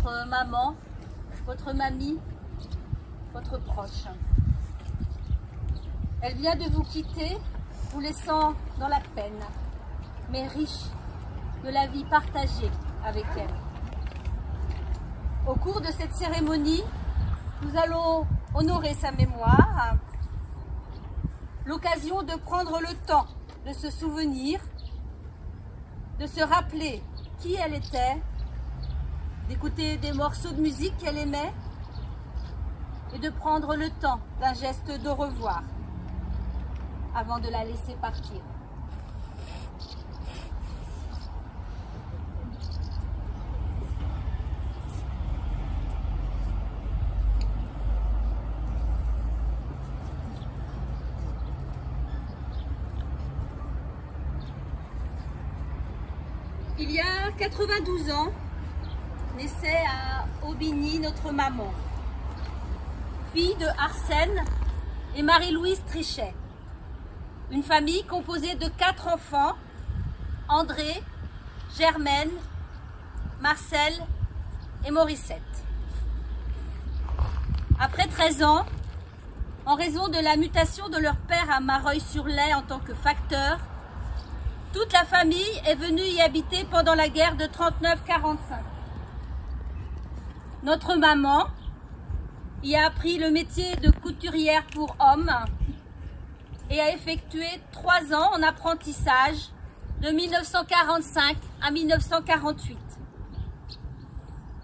votre maman, votre mamie, votre proche. Elle vient de vous quitter, vous laissant dans la peine, mais riche de la vie partagée avec elle. Au cours de cette cérémonie, nous allons honorer sa mémoire, l'occasion de prendre le temps de se souvenir, de se rappeler qui elle était, d'écouter des morceaux de musique qu'elle aimait et de prendre le temps d'un geste de revoir avant de la laisser partir. Il y a 92 ans, naissait à Aubigny notre maman, fille de Arsène et Marie-Louise Trichet. Une famille composée de 4 enfants, André, Germaine, Marcel et Morissette. Après 13 ans, en raison de la mutation de leur père à Mareuil-sur-Lay en tant que facteur, toute la famille est venue y habiter pendant la guerre de 39-45. Notre maman y a appris le métier de couturière pour hommes et a effectué 3 ans en apprentissage de 1945 à 1948.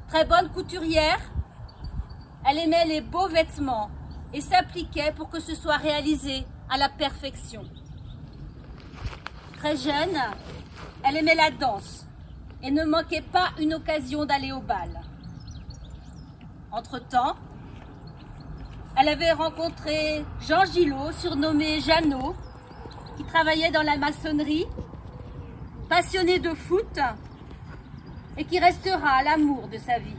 Très bonne couturière, elle aimait les beaux vêtements et s'appliquait pour que ce soit réalisé à la perfection. Très jeune, elle aimait la danse et ne manquait pas une occasion d'aller au bal. Entre-temps, elle avait rencontré Jean Gillot, surnommé Jeannot, qui travaillait dans la maçonnerie, passionné de foot et qui restera l'amour de sa vie.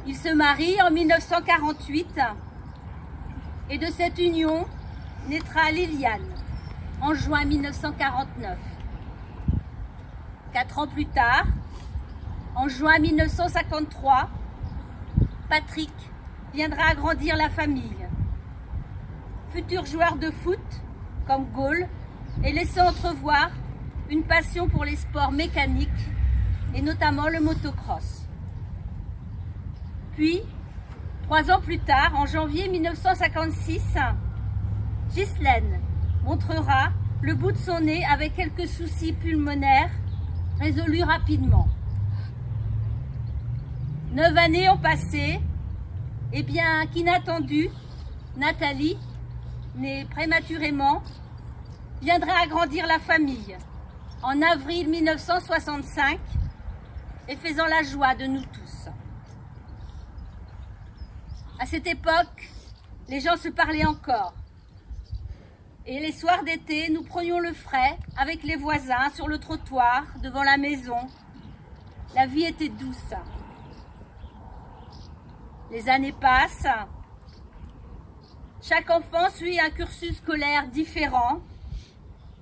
Ils se marient en 1948 et de cette union naîtra Liliane en juin 1949. 4 ans plus tard, en juin 1953, Patrick viendra agrandir la famille. Futur joueur de foot, comme Gaulle, et laissant entrevoir une passion pour les sports mécaniques, et notamment le motocross. Puis, 3 ans plus tard, en janvier 1956, Ghislaine montrera le bout de son nez avec quelques soucis pulmonaires résolus rapidement. 9 années ont passé, et bien qu'inattendue, Nathalie, née prématurément, viendra agrandir la famille en avril 1965 et faisant la joie de nous tous. À cette époque, les gens se parlaient encore. Et les soirs d'été, nous prenions le frais avec les voisins sur le trottoir devant la maison. La vie était douce. Les années passent. Chaque enfant suit un cursus scolaire différent.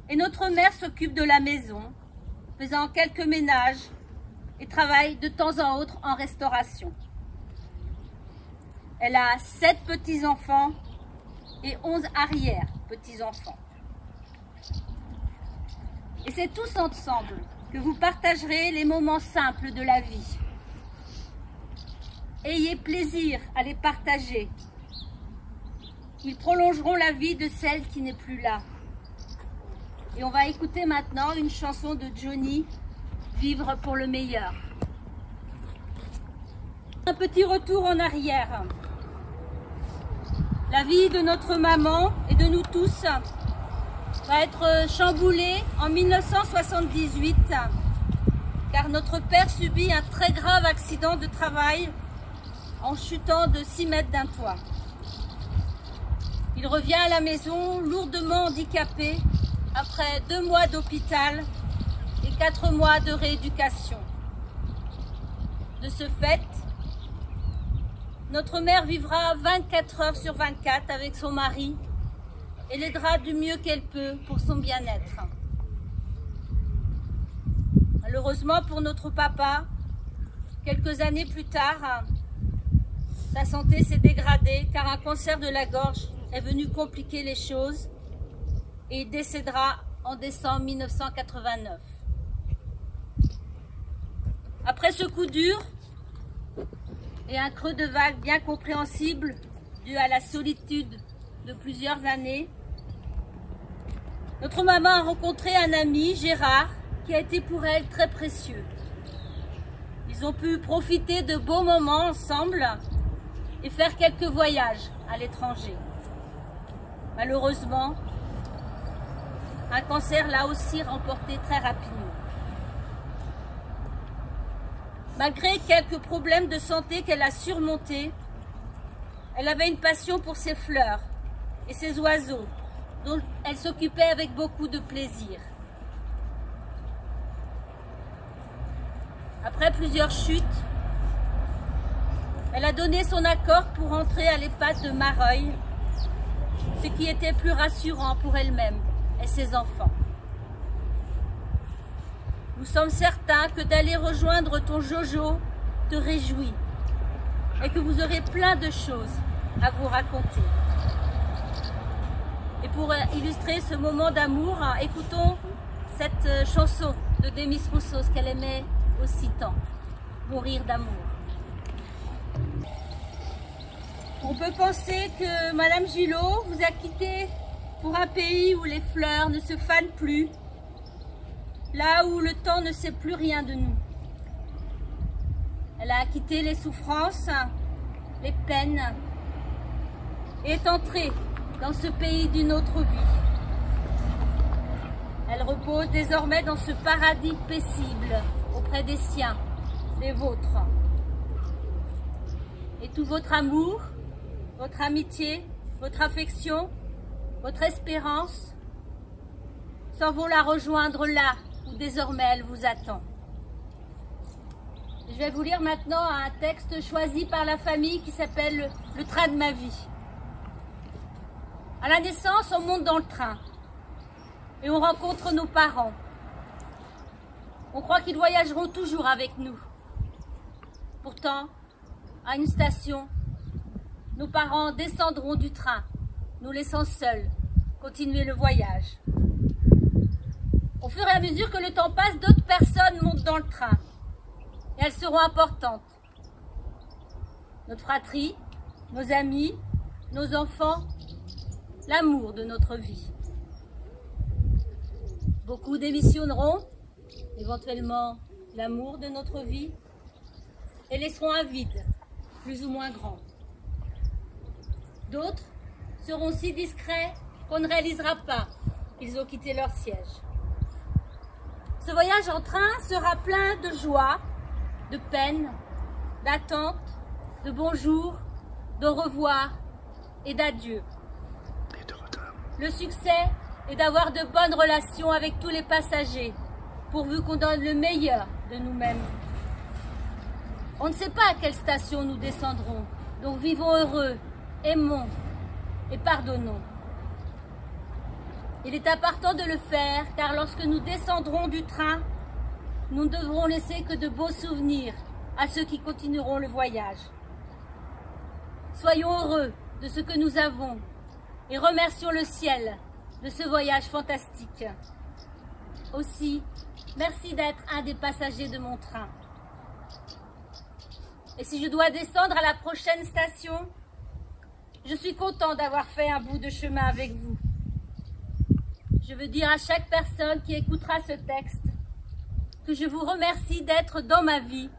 Et notre mère s'occupe de la maison, faisant quelques ménages et travaille de temps en autre en restauration. Elle a 7 petits-enfants et 11 arrière-petits-enfants. Et c'est tous ensemble que vous partagerez les moments simples de la vie. Ayez plaisir à les partager. Ils prolongeront la vie de celle qui n'est plus là. Et on va écouter maintenant une chanson de Johnny, Vivre pour le meilleur. Un petit retour en arrière. La vie de notre maman et de nous tous va être chamboulée en 1978 car notre père subit un très grave accident de travail en chutant de 6 mètres d'un toit. Il revient à la maison lourdement handicapé après 2 mois d'hôpital et 4 mois de rééducation. De ce fait, notre mère vivra 24 heures sur 24 avec son mari et l'aidera du mieux qu'elle peut pour son bien-être. Malheureusement pour notre papa, Quelques années plus tard, sa santé s'est dégradée car un cancer de la gorge est venu compliquer les choses et il décédera en décembre 1989. Après ce coup dur et un creux de vague bien compréhensible dû à la solitude de plusieurs années, notre maman a rencontré un ami, Gérard, qui a été pour elle très précieux. Ils ont pu profiter de beaux moments ensemble et faire quelques voyages à l'étranger. Malheureusement, un cancer l'a aussi remporté très rapidement. Malgré quelques problèmes de santé qu'elle a surmontés, elle avait une passion pour ses fleurs et ses oiseaux, dont elle s'occupait avec beaucoup de plaisir. Après plusieurs chutes, elle a donné son accord pour entrer à l'EHPAD de Mareuil, ce qui était plus rassurant pour elle-même et ses enfants. Nous sommes certains que d'aller rejoindre ton Jojo te réjouit et que vous aurez plein de choses à vous raconter. Et pour illustrer ce moment d'amour, écoutons cette chanson de Demis Roussos qu'elle aimait aussi tant, Mourir d'amour. On peut penser que Madame Gillot vous a quitté pour un pays où les fleurs ne se fanent plus, là où le temps ne sait plus rien de nous. Elle a quitté les souffrances, les peines, et est entrée dans ce pays d'une autre vie. Elle repose désormais dans ce paradis paisible auprès des siens, des vôtres. Et tout votre amour, votre amitié, votre affection, votre espérance s'en vont la rejoindre là où désormais elle vous attend. Je vais vous lire maintenant un texte choisi par la famille qui s'appelle « Le train de ma vie ». À la naissance, on monte dans le train et on rencontre nos parents. On croit qu'ils voyageront toujours avec nous. Pourtant, à une station, nos parents descendront du train, nous laissant seuls continuer le voyage. Au fur et à mesure que le temps passe, d'autres personnes montent dans le train et elles seront importantes. Notre fratrie, nos amis, nos enfants, l'amour de notre vie. Beaucoup démissionneront, éventuellement l'amour de notre vie, et laisseront un vide, plus ou moins grand. D'autres seront si discrets qu'on ne réalisera pas qu'ils ont quitté leur siège. Ce voyage en train sera plein de joie, de peine, d'attente, de bonjour, d'au revoir et d'adieu. Le succès est d'avoir de bonnes relations avec tous les passagers, pourvu qu'on donne le meilleur de nous-mêmes. On ne sait pas à quelle station nous descendrons, donc vivons heureux, aimons et pardonnons. Il est important de le faire, car lorsque nous descendrons du train, nous ne devrons laisser que de beaux souvenirs à ceux qui continueront le voyage. Soyons heureux de ce que nous avons et remercions le ciel de ce voyage fantastique. Aussi, merci d'être un des passagers de mon train. Et si je dois descendre à la prochaine station, je suis content d'avoir fait un bout de chemin avec vous. Je veux dire à chaque personne qui écoutera ce texte que je vous remercie d'être dans ma vie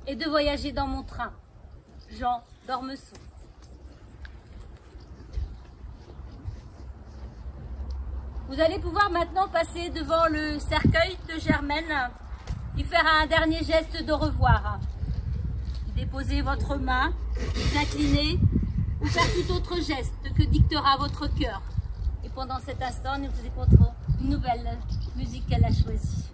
et de voyager dans mon train. Jean d'Ormesson. Vous allez pouvoir maintenant passer devant le cercueil de Germaine et faire un dernier geste de revoir. Déposez votre main, vous incliner ou faire tout autre geste que dictera votre cœur. Et pendant cet instant, nous vous écouterons une nouvelle musique qu'elle a choisie.